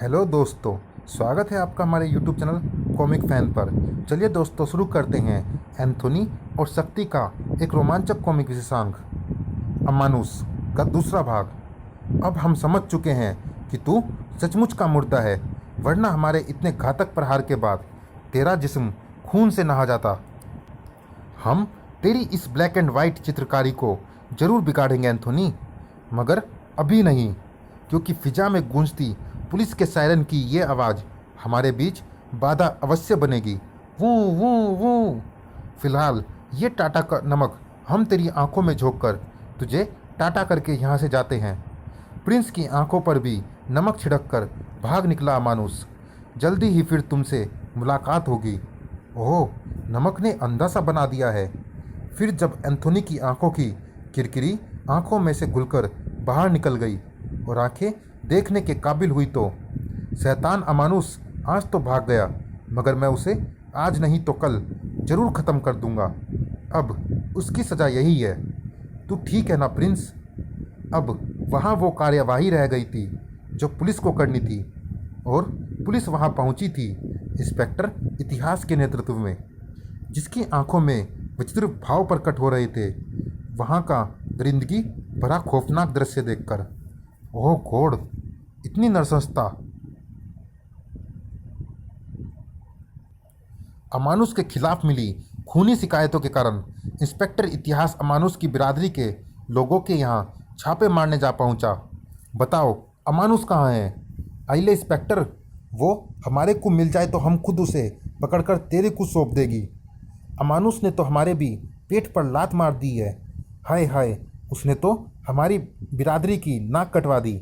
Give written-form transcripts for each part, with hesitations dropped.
Hello दोस्तों, स्वागत है आपका हमारे यूट्यूब चैनल कॉमिक फैन पर। चलिए दोस्तों, शुरू करते हैं एंथोनी और शक्ति का एक रोमांचक कॉमिक विशेषांक अमानुष का दूसरा भाग। अब हम समझ चुके हैं कि तू सचमुच का मुर्दा है, वरना हमारे इतने घातक प्रहार के बाद तेरा जिस्म खून से नहा जाता। हम तेरी इस ब्लैक एंड वाइट चित्रकारी को जरूर बिगाड़ेंगे एंथोनी, मगर अभी नहीं, क्योंकि फिजा में गूंजती पुलिस के सायरन की ये आवाज़ हमारे बीच बाधा अवश्य बनेगी। वो वो वो फिलहाल ये टाटा का नमक हम तेरी आंखों में झोंक कर तुझे टाटा करके यहाँ से जाते हैं। प्रिंस की आंखों पर भी नमक छिड़क कर भाग निकला अमानुष। जल्दी ही फिर तुमसे मुलाकात होगी। ओह, नमक ने अंधा सा बना दिया है। फिर जब एंथोनी की आंखों की किरकिरी आंखों में से घुलकर बाहर निकल गई और आंखें देखने के काबिल हुई तो शैतान अमानुष आज तो भाग गया, मगर मैं उसे आज नहीं तो कल जरूर ख़त्म कर दूंगा। अब उसकी सज़ा यही है। तू ठीक है ना प्रिंस? अब वहाँ वो कार्यवाही रह गई थी जो पुलिस को करनी थी, और पुलिस वहाँ पहुँची थी इंस्पेक्टर इतिहास के नेतृत्व में, जिसकी आंखों में विचित्र भाव प्रकट हो रहे थे वहाँ का दरिंदगी भरा खौफनाक दृश्य देखकर। ओह गॉड, इतनी नरसंस्था! अमानुष के खिलाफ मिली खूनी शिकायतों के कारण इंस्पेक्टर इतिहास अमानुष की बिरादरी के लोगों के यहाँ छापे मारने जा पहुँचा। बताओ, अमानुष कहाँ है? आइले इंस्पेक्टर, वो हमारे को मिल जाए तो हम खुद उसे पकड़कर तेरे को सौंप देगी। अमानुष ने तो हमारे भी पेट पर लात मार दी है। हाय हाय, उसने तो हमारी बिरादरी की नाक कटवा दी।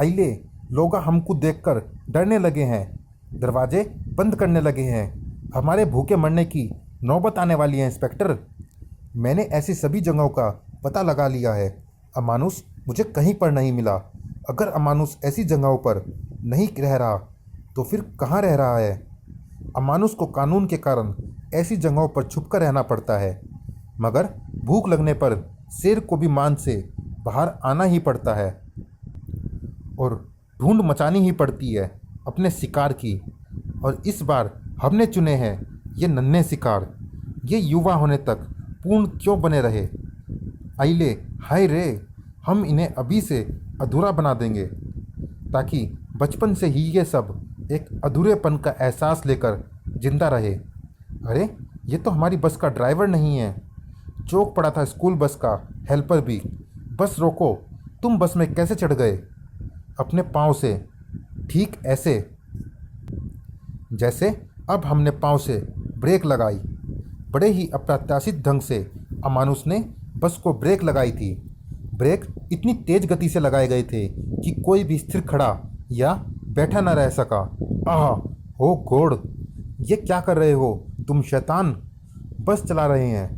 आइले, लोग हमको देखकर डरने लगे हैं, दरवाजे बंद करने लगे हैं। हमारे भूखे मरने की नौबत आने वाली है इंस्पेक्टर। मैंने ऐसी सभी जगहों का पता लगा लिया है। अमानुष मुझे कहीं पर नहीं मिला। अगर अमानुष ऐसी जगहों पर नहीं रह रहा तो फिर कहाँ रह रहा है? अमानुष को कानून के कारण ऐसी जगहों पर छुपकर रहना पड़ता है, मगर भूख लगने पर शेर को भी मान से बाहर आना ही पड़ता है और ढूंढ मचानी ही पड़ती है अपने शिकार की। और इस बार हमने चुने हैं ये नन्हे शिकार। ये युवा होने तक पूर्ण क्यों बने रहे? आइले, हाय रे, हम इन्हें अभी से अधूरा बना देंगे, ताकि बचपन से ही ये सब एक अधूरेपन का एहसास लेकर जिंदा रहे। अरे, ये तो हमारी बस का ड्राइवर नहीं है। चौक पड़ा था स्कूल बस का हेल्पर भी। बस रोको, तुम बस में कैसे चढ़ गए? अपने पाँव से, ठीक ऐसे जैसे अब हमने पाँव से ब्रेक लगाई। बड़े ही अप्रत्याशित ढंग से अमानुष ने बस को ब्रेक लगाई थी। ब्रेक इतनी तेज गति से लगाए गए थे कि कोई भी स्थिर खड़ा या बैठा न रह सका। आह, हो गॉड, ये क्या कर रहे हो तुम शैतान? बस चला रहे हैं।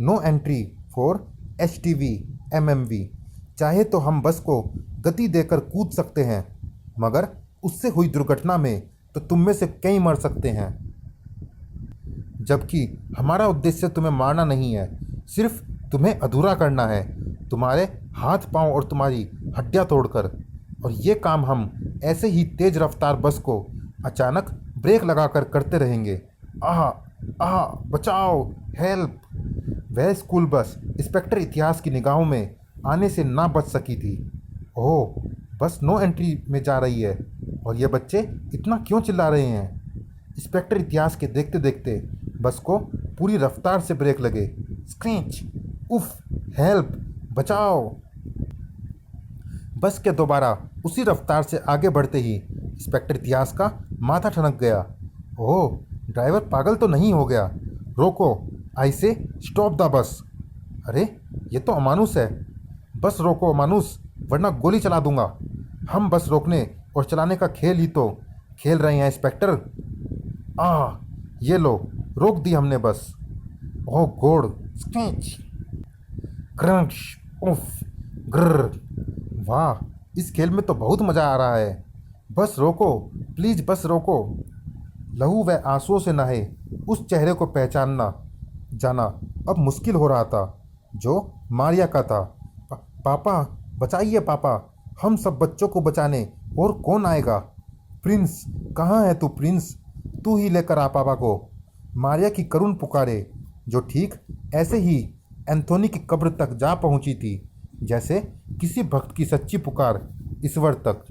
No entry for HTV MMV। चाहे तो हम बस को गति देकर कूद सकते हैं, मगर उससे हुई दुर्घटना में तो तुम में से कई मर सकते हैं। जबकि हमारा उद्देश्य तुम्हें मारना नहीं है, सिर्फ तुम्हें अधूरा करना है, तुम्हारे हाथ पांव और तुम्हारी हड्डियां तोड़कर। और ये काम हम ऐसे ही तेज रफ्तार बस को अचानक ब्रेक लगाकर करते रहेंगे। आह आह, बचाओ, हेल्प! वह स्कूल बस इंस्पेक्टर इतिहास की निगाहों में आने से ना बच सकी थी। ओह, बस नो एंट्री में जा रही है, और ये बच्चे इतना क्यों चिल्ला रहे हैं? इंस्पेक्टर इतिहास के देखते देखते बस को पूरी रफ्तार से ब्रेक लगे। स्क्रैच! उफ! हेल्प! बचाओ! बस के दोबारा उसी रफ्तार से आगे बढ़ते ही इंस्पेक्टर इतिहास का माथा ठनक गया। ओह, ड्राइवर पागल तो नहीं हो गया? रोको, आई से स्टॉप द बस। अरे, ये तो अमानुष है। बस रोको अमानुष, वरना गोली चला दूंगा। हम बस रोकने और चलाने का खेल ही तो खेल रहे हैं इंस्पेक्टर। ये लो, रोक दी हमने बस। ओह गॉड! स्क्रैच! क्रंच! उफ! ग्रर! वाह, इस खेल में तो बहुत मज़ा आ रहा है। बस रोको, प्लीज़ बस रोको। लहू व आंसुओं से नहाए उस चेहरे को पहचानना जाना अब मुश्किल हो रहा था, जो मारिया का था। पापा, बचाइए पापा, हम सब बच्चों को बचाने और कौन आएगा? प्रिंस, कहाँ है तू प्रिंस? तू ही लेकर आ पापा को। मारिया की करुण पुकारे, जो ठीक ऐसे ही एंथोनी की कब्र तक जा पहुंची थी, जैसे किसी भक्त की सच्ची पुकार ईश्वर तक।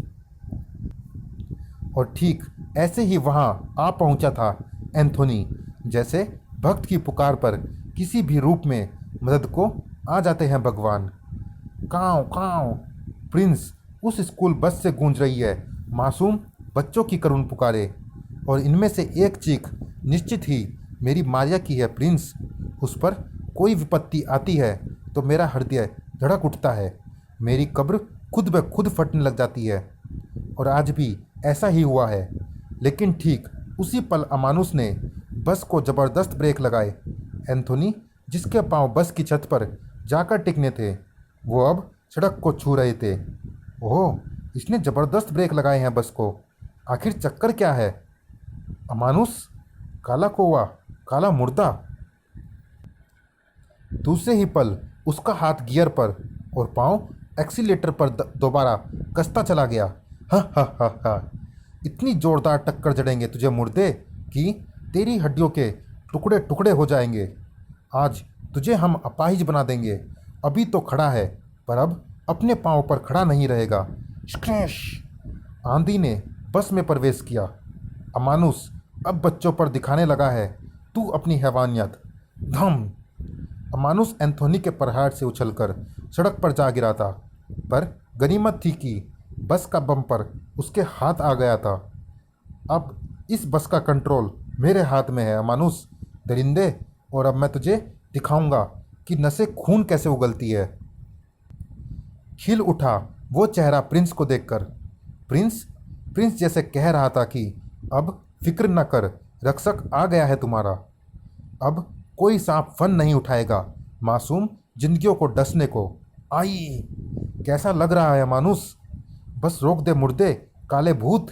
और ठीक ऐसे ही वहां आ पहुंचा था एंथोनी, जैसे भक्त की पुकार पर किसी भी रूप में मदद को आ जाते हैं भगवान। काँव काँव, प्रिंस उस स्कूल बस से गूंज रही है मासूम बच्चों की करुण पुकारे, और इनमें से एक चीख निश्चित ही मेरी मारिया की है प्रिंस। उस पर कोई विपत्ति आती है तो मेरा हृदय धड़क उठता है, मेरी कब्र खुद ब खुद फटने लग जाती है। और आज भी ऐसा ही हुआ है। लेकिन ठीक उसी पल अमानुस ने बस को ज़बरदस्त ब्रेक लगाए। एंथोनी, जिसके पांव बस की छत पर जाकर टिकने थे, वो अब सड़क को छू रहे थे। ओह, इसने ज़बरदस्त ब्रेक लगाए हैं बस को। आखिर चक्कर क्या है? अमानुस, काला कौवा, काला मुर्दा। दूसरे ही पल उसका हाथ गियर पर और पांव एक्सीलेटर पर दोबारा कसता चला गया। हा हा हा हा, इतनी जोरदार टक्कर जड़ेंगे तुझे मुर्दे कि तेरी हड्डियों के टुकड़े टुकड़े हो जाएंगे। आज तुझे हम अपाहिज बना देंगे। अभी तो खड़ा है, पर अब अपने पांव पर खड़ा नहीं रहेगा। स्क्रैश! आंधी ने बस में प्रवेश किया। अमानुस अब बच्चों पर दिखाने लगा है तू अपनी हैवानियत। धम! अमानुस एंथोनी के प्रहार से उछलकर सड़क पर जा गिरा था, पर गनीमत थी कि बस का बम्पर उसके हाथ आ गया था। अब इस बस का कंट्रोल मेरे हाथ में है अमानुस दरिंदे, और अब मैं तुझे दिखाऊंगा कि नसें खून कैसे उगलती है। खिल उठा वो चेहरा प्रिंस को देखकर। प्रिंस प्रिंस जैसे कह रहा था कि अब फिक्र न कर, रक्षक आ गया है तुम्हारा। अब कोई सांप फन नहीं उठाएगा मासूम जिंदगियों को डसने को। आई, कैसा लग रहा है मानुस? बस रोक दे मुर्दे, काले भूत।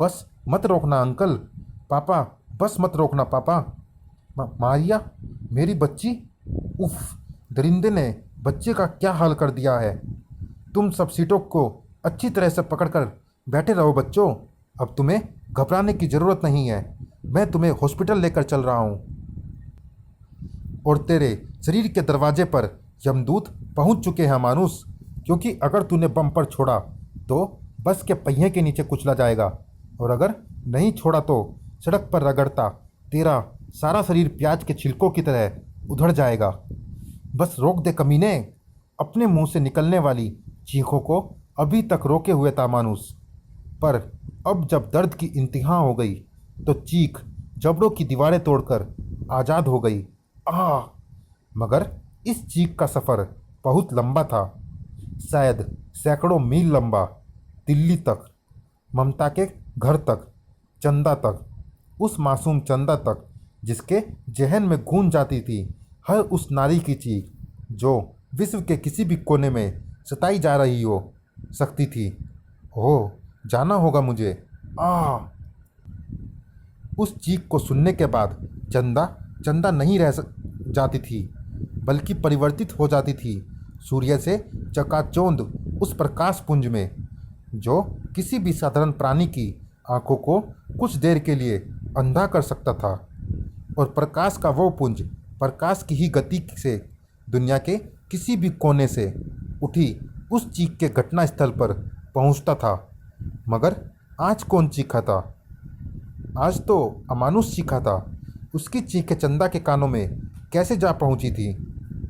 बस मत रोकना अंकल। पापा, बस मत रोकना पापा। मारिया, मेरी बच्ची। उफ, दरिंदे ने बच्चे का क्या हाल कर दिया है। तुम सब सीटों को अच्छी तरह से पकड़कर बैठे रहो बच्चों। अब तुम्हें घबराने की ज़रूरत नहीं है। मैं तुम्हें हॉस्पिटल लेकर चल रहा हूँ। और तेरे शरीर के दरवाजे पर यमदूत पहुँच चुके हैं मानुस, क्योंकि अगर तूने बम पर छोड़ा तो बस के पहिए के नीचे कुचला जाएगा, और अगर नहीं छोड़ा तो सड़क पर रगड़ता तेरा सारा शरीर प्याज के छिलकों की तरह उधड़ जाएगा। बस रोक दे कमीने। अपने मुंह से निकलने वाली चीखों को अभी तक रोके हुए था मानुस, पर अब जब दर्द की इंतहा हो गई तो चीख जबड़ों की दीवारें तोड़कर आज़ाद हो गई। आह! मगर इस चीख का सफ़र बहुत लंबा था, शायद सैकड़ों मील लंबा। दिल्ली तक, ममता के घर तक, चंदा तक, उस मासूम चंदा तक जिसके जहन में गूंज जाती थी हर उस नारी की चीख जो विश्व के किसी भी कोने में सताई जा रही हो सकती थी। ओह, जाना होगा मुझे। आह! उस चीख को सुनने के बाद चंदा चंदा नहीं रह जाती थी, बल्कि परिवर्तित हो जाती थी सूर्य से चकाचौंध उस प्रकाश पुंज में, जो किसी भी साधारण प्राणी की आंखों को कुछ देर के लिए अंधा कर सकता था। और प्रकाश का वो पुंज प्रकाश की ही गति से दुनिया के किसी भी कोने से उठी उस चीख के घटना स्थल पर पहुंचता था। मगर आज कौन चीखा था? आज तो अमानुष चीखा था। उसकी चीखें चंदा के कानों में कैसे जा पहुंची थी?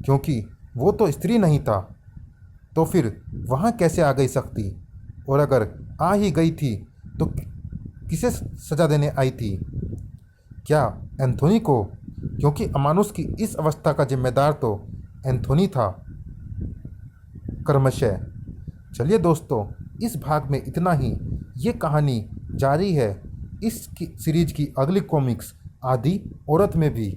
क्योंकि वो तो स्त्री नहीं था, तो फिर वहाँ कैसे आ गई सकती? और अगर आ ही गई थी तो किसे सजा देने आई थी? क्या एंथोनी को? क्योंकि अमानुष की इस अवस्था का जिम्मेदार तो एंथोनी था कर्मशः। चलिए दोस्तों, इस भाग में इतना ही। ये कहानी जारी है इस सीरीज की अगली कॉमिक्स आधी औरत में भी।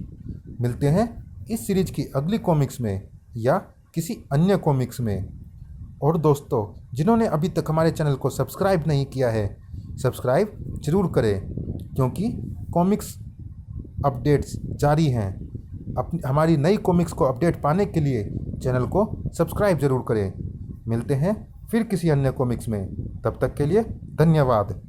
मिलते हैं इस सीरीज की अगली कॉमिक्स में या किसी अन्य कॉमिक्स में। और दोस्तों, जिन्होंने अभी तक हमारे चैनल को सब्सक्राइब नहीं किया है, सब्सक्राइब जरूर करें, क्योंकि कॉमिक्स अपडेट्स जारी हैं। हमारी नई कॉमिक्स को अपडेट पाने के लिए चैनल को सब्सक्राइब जरूर करें। मिलते हैं फिर किसी अन्य कॉमिक्स में। तब तक के लिए धन्यवाद।